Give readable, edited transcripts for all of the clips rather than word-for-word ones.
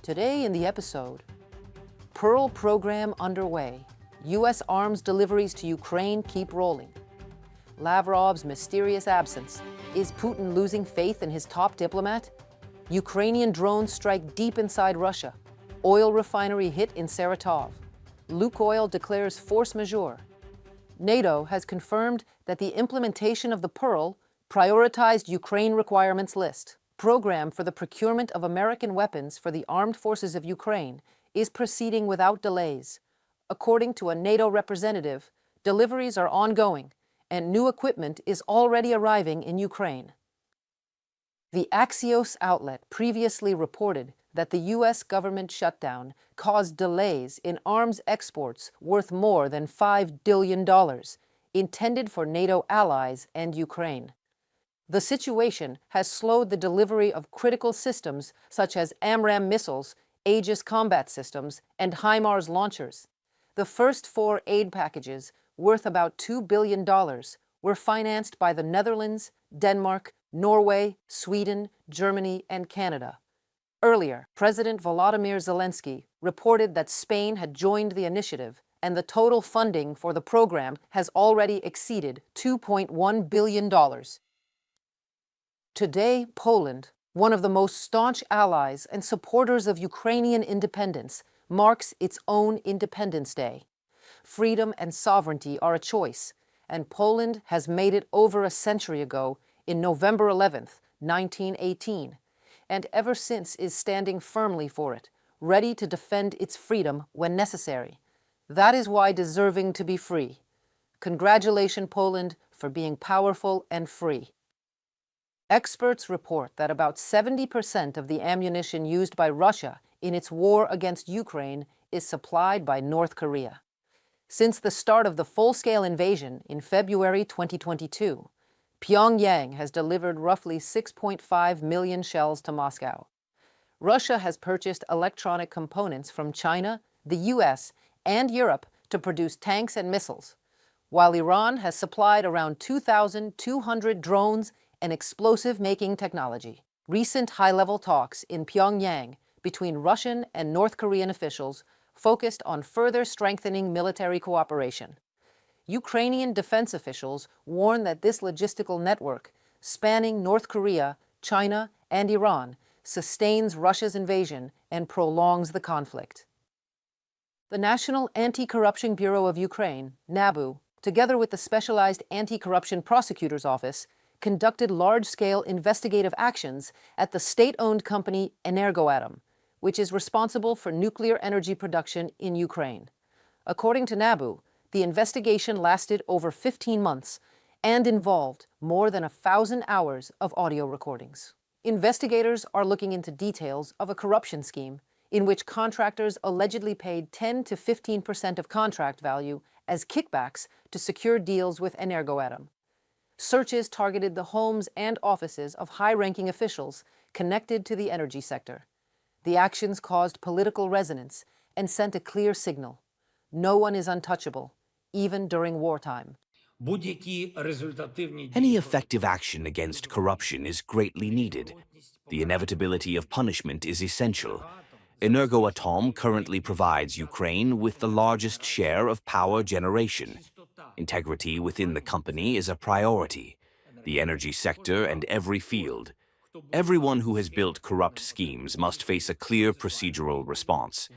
Today in the episode, PURL program underway. U.S. arms deliveries to Ukraine keep rolling. Lavrov's mysterious absence. Is Putin losing faith in his top diplomat? Ukrainian drones strike deep inside Russia. Oil refinery hit in Saratov. Lukoil declares force majeure. NATO has confirmed that the implementation of the PURL prioritized Ukraine requirements list. Program for the procurement of American weapons for the armed forces of Ukraine is proceeding without delays. According to a NATO representative, deliveries are ongoing and new equipment is already arriving in Ukraine. The Axios outlet previously reported that the U.S. government shutdown caused delays in arms exports worth more than $5 billion, intended for NATO allies and Ukraine. The situation has slowed the delivery of critical systems such as AMRAAM missiles, Aegis combat systems, and HIMARS launchers. The first 4 aid packages, worth about $2 billion, were financed by the Netherlands, Denmark, Norway, Sweden, Germany, and Canada. Earlier, President Volodymyr Zelenskyy reported that Spain had joined the initiative, and the total funding for the program has already exceeded $2.1 billion. Today, Poland, one of the most staunch allies and supporters of Ukrainian independence, marks its own Independence Day. Freedom and sovereignty are a choice, and Poland has made it over a century ago in November 11th, 1918, and ever since is standing firmly for it, ready to defend its freedom when necessary. That is why deserving to be free. Congratulations, Poland, for being powerful and free. Experts report that about 70% of the ammunition used by Russia in its war against Ukraine is supplied by North Korea. Since the start of the full-scale invasion in February 2022, Pyongyang has delivered roughly 6.5 million shells to Moscow. Russia has purchased electronic components from China, the US, and Europe to produce tanks and missiles, while Iran has supplied around 2,200 drones and explosive-making technology. Recent high-level talks in Pyongyang between Russian and North Korean officials focused on further strengthening military cooperation. Ukrainian defense officials warn that this logistical network, spanning North Korea, China, and Iran, sustains Russia's invasion and prolongs the conflict. The National Anti-Corruption Bureau of Ukraine, NABU, together with the Specialized Anti-Corruption Prosecutor's Office, conducted large-scale investigative actions at the state-owned company Energoatom, which is responsible for nuclear energy production in Ukraine. According to NABU, the investigation lasted over 15 months and involved more than 1,000 hours of audio recordings. Investigators are looking into details of a corruption scheme in which contractors allegedly paid 10 to 15% of contract value as kickbacks to secure deals with Energoatom. Searches targeted the homes and offices of high-ranking officials connected to the energy sector. The actions caused political resonance and sent a clear signal. No one is untouchable, even during wartime. Any effective action against corruption is greatly needed. The inevitability of punishment is essential. Energoatom currently provides Ukraine with the largest share of power generation. Integrity within the company is a priority. The energy sector and every field. Everyone who has built corrupt schemes must face a clear procedural response.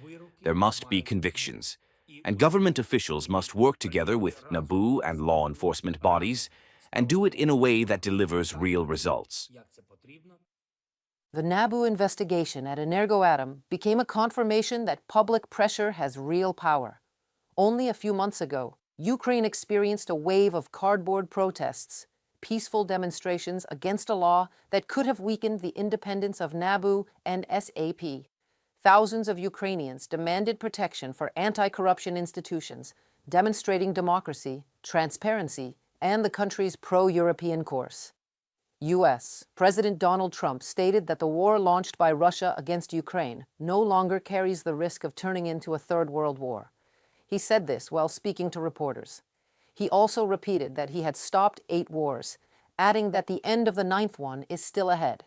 There must be convictions. And government officials must work together with NABU and law enforcement bodies and do it in a way that delivers real results. The NABU investigation at Energoatom became a confirmation that public pressure has real power. Only a few months ago, Ukraine experienced a wave of cardboard protests, peaceful demonstrations against a law that could have weakened the independence of NABU and SAP. Thousands of Ukrainians demanded protection for anti-corruption institutions, demonstrating democracy, transparency, and the country's pro-European course. U.S. President Donald Trump stated that the war launched by Russia against Ukraine no longer carries the risk of turning into a third world war. He said this while speaking to reporters. He also repeated that he had stopped 8 wars, adding that the end of the 9th one is still ahead.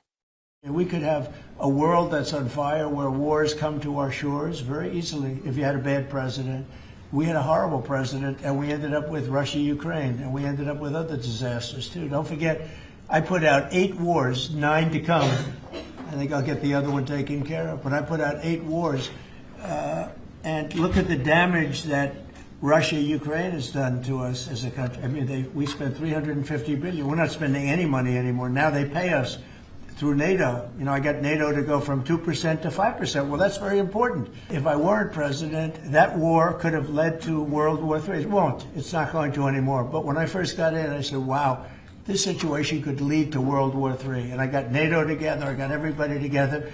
We could have a world that's on fire where wars come to our shores very easily if you had a bad president. We had a horrible president, and we ended up with Russia, Ukraine, and we ended up with other disasters, too. Don't forget, I put out 8 wars, 9 to come. I think I'll get the other one taken care of. But I put out 8 wars. And look at the damage that Russia, Ukraine has done to us as a country. I mean, we spent $350 billion. We're not spending any money anymore. Now they pay us through NATO. You know, I got NATO to go from 2% to 5%. Well, that's very important. If I weren't president, that war could have led to World War III. It won't. It's not going to anymore. But when I first got in, I said, wow, this situation could lead to World War III. And I got NATO together. I got everybody together.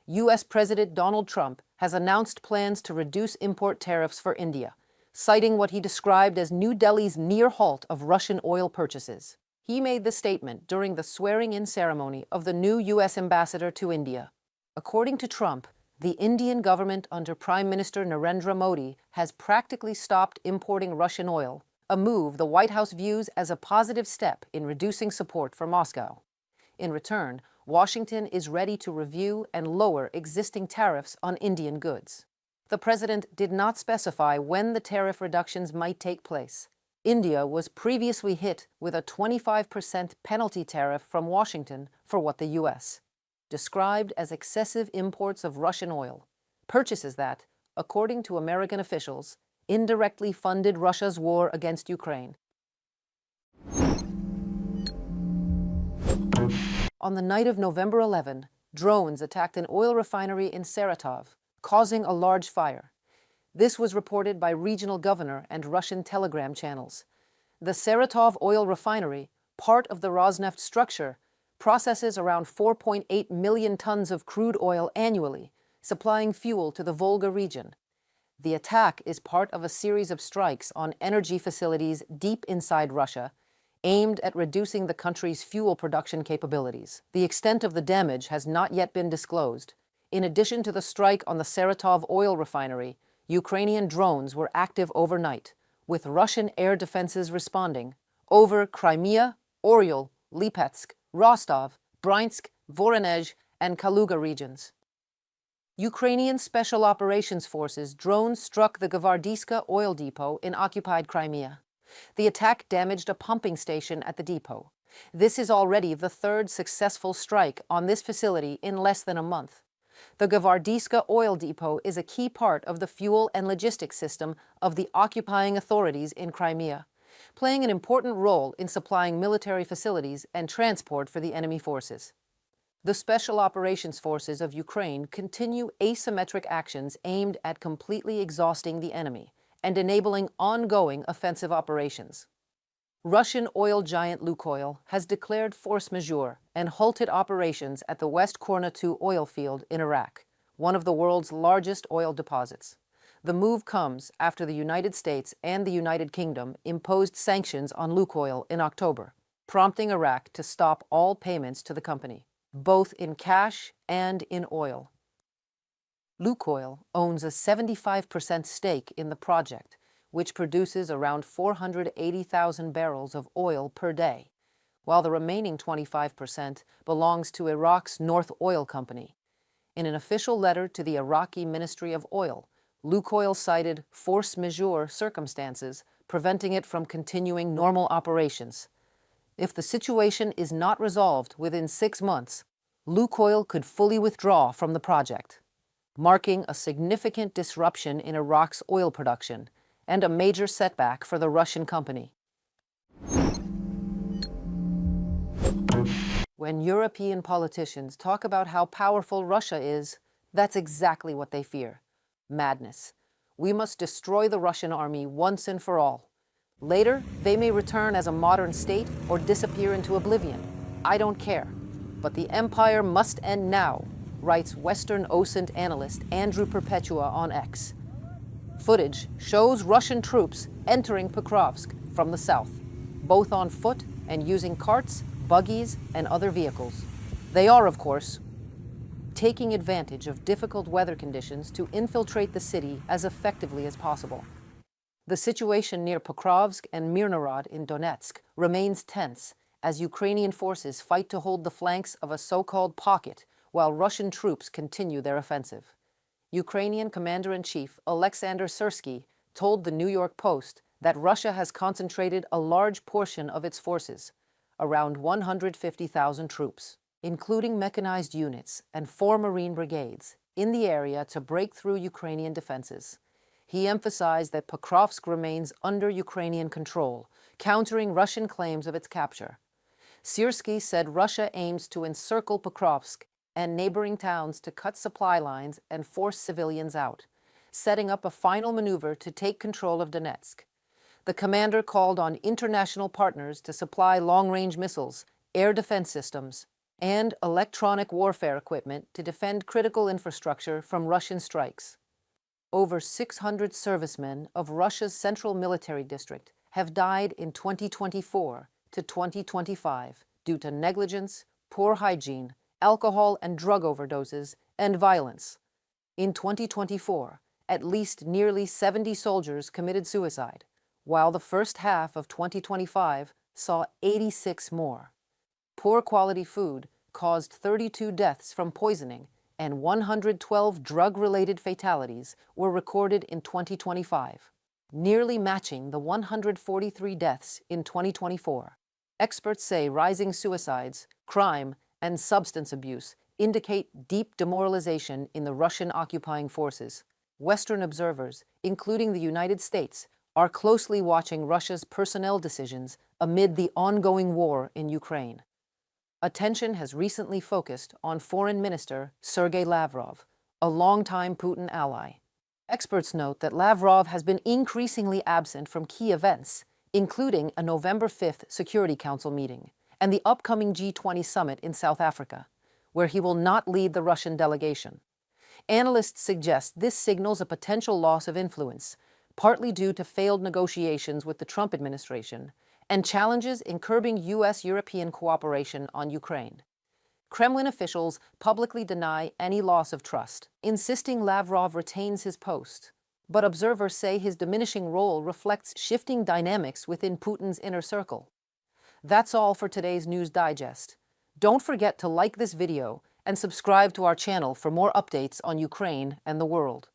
U.S. President Donald Trump has announced plans to reduce import tariffs for India, citing what he described as New Delhi's near halt of Russian oil purchases. He made the statement during the swearing-in ceremony of the new U.S. ambassador to India. According to Trump, the Indian government under Prime Minister Narendra Modi has practically stopped importing Russian oil, a move the White House views as a positive step in reducing support for Moscow. In return, Washington is ready to review and lower existing tariffs on Indian goods. The president did not specify when the tariff reductions might take place. India was previously hit with a 25% penalty tariff from Washington for what the U.S. described as excessive imports of Russian oil, purchases that, according to American officials, indirectly funded Russia's war against Ukraine. On the night of November 11, drones attacked an oil refinery in Saratov, causing a large fire. This was reported by regional governor and Russian telegram channels. The Saratov oil refinery, part of the Rosneft structure, processes around 4.8 million tons of crude oil annually, supplying fuel to the Volga region. The attack is part of a series of strikes on energy facilities deep inside Russia, aimed at reducing the country's fuel production capabilities. The extent of the damage has not yet been disclosed. In addition to the strike on the Saratov oil refinery, Ukrainian drones were active overnight, with Russian air defenses responding over Crimea, Oryol, Lipetsk, Rostov, Bryansk, Voronezh, and Kaluga regions. Ukrainian Special Operations Forces drones struck the Gvardiiska oil depot in occupied Crimea. The attack damaged a pumping station at the depot. This is already the 3rd successful strike on this facility in less than a month. The Gvardiiska oil depot is a key part of the fuel and logistics system of the occupying authorities in Crimea, playing an important role in supplying military facilities and transport for the enemy forces. The Special Operations Forces of Ukraine continue asymmetric actions aimed at completely exhausting the enemy and enabling ongoing offensive operations. Russian oil giant Lukoil has declared force majeure and halted operations at the West Korna 2 oil field in Iraq, one of the world's largest oil deposits. The move comes after the United States and the United Kingdom imposed sanctions on Lukoil in October, prompting Iraq to stop all payments to the company, both in cash and in oil. Lukoil owns a 75% stake in the project, which produces around 480,000 barrels of oil per day, while the remaining 25% belongs to Iraq's North Oil Company. In an official letter to the Iraqi Ministry of Oil, Lukoil cited force majeure circumstances preventing it from continuing normal operations. If the situation is not resolved within 6 months, Lukoil could fully withdraw from the project, marking a significant disruption in Iraq's oil production and a major setback for the Russian company. When European politicians talk about how powerful Russia is, that's exactly what they fear: madness. We must destroy the Russian army once and for all. Later, they may return as a modern state or disappear into oblivion. I don't care. But the empire must end now, writes Western OSINT analyst Andrew Perpetua on X. Footage shows Russian troops entering Pokrovsk from the south, both on foot and using carts, buggies, and other vehicles. They are, of course, taking advantage of difficult weather conditions to infiltrate the city as effectively as possible. The situation near Pokrovsk and Myrne in Donetsk remains tense as Ukrainian forces fight to hold the flanks of a so-called pocket while Russian troops continue their offensive. Ukrainian Commander-in-Chief Alexander Syrskyi told the New York Post that Russia has concentrated a large portion of its forces, around 150,000 troops, including mechanized units and 4 Marine brigades, in the area to break through Ukrainian defenses. He emphasized that Pokrovsk remains under Ukrainian control, countering Russian claims of its capture. Syrskyi said Russia aims to encircle Pokrovsk and neighboring towns to cut supply lines and force civilians out, setting up a final maneuver to take control of Donetsk. The commander called on international partners to supply long-range missiles, air defense systems, and electronic warfare equipment to defend critical infrastructure from Russian strikes. Over 600 servicemen of Russia's Central Military District have died in 2024 to 2025 due to negligence, poor hygiene, alcohol and drug overdoses, and violence. In 2024, at least nearly 70 soldiers committed suicide, while the first half of 2025 saw 86 more. Poor quality food caused 32 deaths from poisoning, and 112 drug-related fatalities were recorded in 2025, nearly matching the 143 deaths in 2024. Experts say rising suicides, crime, and substance abuse indicate deep demoralization in the Russian occupying forces. Western observers, including the United States, are closely watching Russia's personnel decisions amid the ongoing war in Ukraine. Attention has recently focused on Foreign Minister Sergey Lavrov, a longtime Putin ally. Experts note that Lavrov has been increasingly absent from key events, including a November 5th Security Council meeting and the upcoming G20 summit in South Africa, where he will not lead the Russian delegation. Analysts suggest this signals a potential loss of influence, partly due to failed negotiations with the Trump administration and challenges in curbing U.S.-European cooperation on Ukraine. Kremlin officials publicly deny any loss of trust, insisting Lavrov retains his post. But observers say his diminishing role reflects shifting dynamics within Putin's inner circle. That's all for today's News Digest. Don't forget to like this video and subscribe to our channel for more updates on Ukraine and the world.